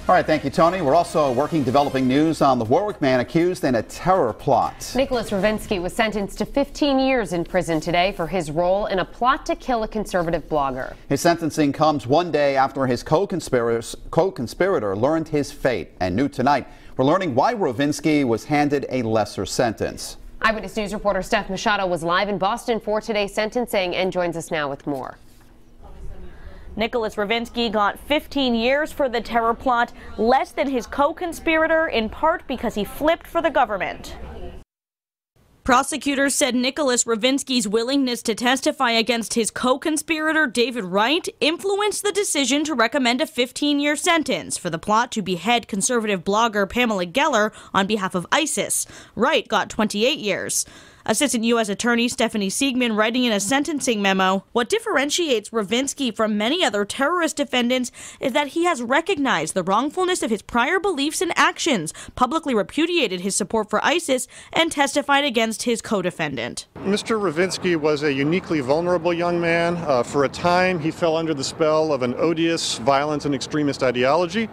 All right, thank you, Tony. We're also developing news on the Warwick man accused in a terror plot. Nicholas Rovinsky was sentenced to 15 years in prison today for his role in a plot to kill a conservative blogger. His sentencing comes one day after his co-conspirator learned his fate. And new tonight, we're learning why Rovinsky was handed a lesser sentence. Eyewitness News reporter Steph Machado was live in Boston for today's sentencing and joins us now with more. Nicholas Rovinsky got 15 years for the terror plot, less than his co-conspirator, in part because he flipped for the government. Prosecutors said Nicholas Rovinsky's willingness to testify against his co-conspirator David Wright influenced the decision to recommend a 15-year sentence for the plot to behead conservative blogger Pamela Geller on behalf of ISIS. Wright got 28 years. Assistant U.S. Attorney Stephanie Siegman writing in a sentencing memo, what differentiates Rovinsky from many other terrorist defendants is that he has recognized the wrongfulness of his prior beliefs and actions, publicly repudiated his support for ISIS, and testified against his co-defendant. Mr. Rovinsky was a uniquely vulnerable young man. For a time, he fell under the spell of an odious, violent, and extremist ideology.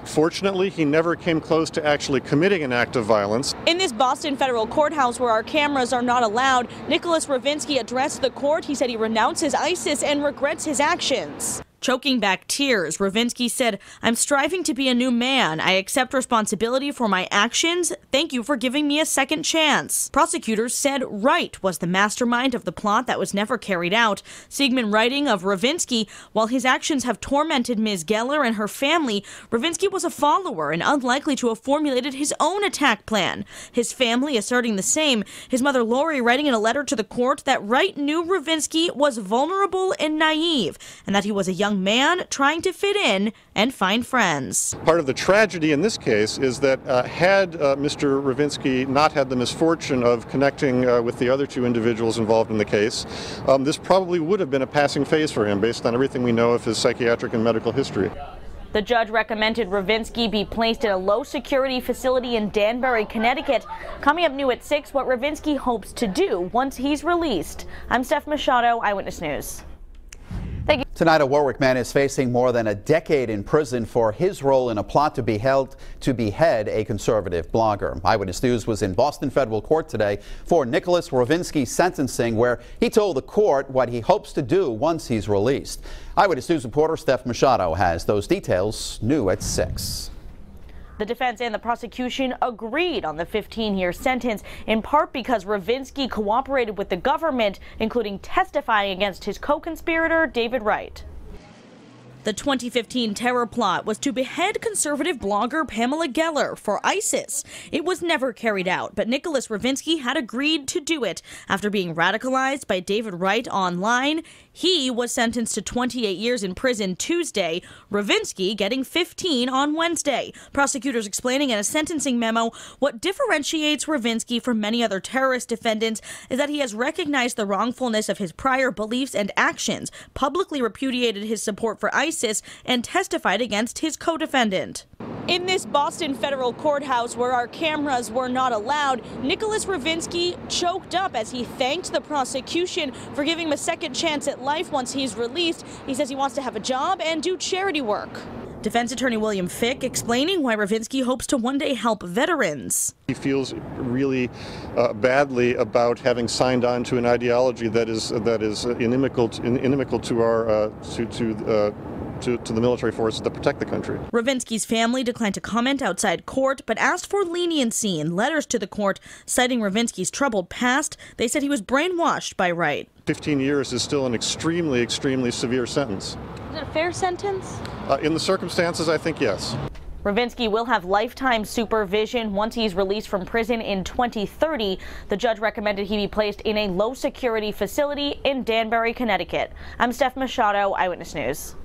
Fortunately, he never came close to actually committing an act of violence. In this Boston federal courthouse where our cameras are not allowed, Nicholas Rovinsky addressed the court. He said he renounces ISIS and regrets his actions. Choking back tears, Rovinsky said, "I'm striving to be a new man. I accept responsibility for my actions. Thank you for giving me a second chance." Prosecutors said Wright was the mastermind of the plot that was never carried out. Siegman writing of Rovinsky, while his actions have tormented Ms. Geller and her family, Rovinsky was a follower and unlikely to have formulated his own attack plan. His family asserting the same. His mother Lori writing in a letter to the court that Wright knew Rovinsky was vulnerable and naive, and that he was a young man trying to fit in and find friends. Part of the tragedy in this case is that had Mr. Rovinsky not had the misfortune of connecting with the other two individuals involved in the case, this probably would have been a passing phase for him based on everything we know of his psychiatric and medical history. The judge recommended Rovinsky be placed in a low-security facility in Danbury, Connecticut. Coming up new at 6, what Rovinsky hopes to do once he's released. I'm Steph Machado, Eyewitness News. Thank you. Tonight, a Warwick man is facing more than a decade in prison for his role in a plot to behead a conservative blogger. Eyewitness News was in Boston federal court today for Nicholas Rovinsky's sentencing, where he told the court what he hopes to do once he's released. Eyewitness News reporter Steph Machado has those details new at 6. The defense and the prosecution agreed on the 15-year sentence, in part because Rovinsky cooperated with the government, including testifying against his co-conspirator, David Wright. The 2015 terror plot was to behead conservative blogger Pamela Geller for ISIS. It was never carried out, but Nicholas Rovinsky had agreed to do it. After being radicalized by David Wright online, he was sentenced to 28 years in prison Tuesday, Rovinsky getting 15 on Wednesday. Prosecutors explaining in a sentencing memo what differentiates Rovinsky from many other terrorist defendants is that he has recognized the wrongfulness of his prior beliefs and actions, publicly repudiated his support for ISIS, and testified against his co-defendant. In this Boston federal courthouse where our cameras were not allowed, Nicholas Rovinsky choked up as he thanked the prosecution for giving him a second chance at life once he's released. He says he wants to have a job and do charity work. Defense attorney William Fick explaining why Rovinsky hopes to one day help veterans. He feels really badly about having signed on to an ideology that is inimical to our to the military forces that protect the country. Rovinsky's family declined to comment outside court, but asked for leniency in letters to the court, citing Rovinsky's troubled past. They said he was brainwashed by Wright. 15 years is still an extremely, extremely severe sentence. Is it a fair sentence? In the circumstances, I think yes. Rovinsky will have lifetime supervision once he's released from prison in 2030. The judge recommended he be placed in a low-security facility in Danbury, Connecticut. I'm Steph Machado, Eyewitness News.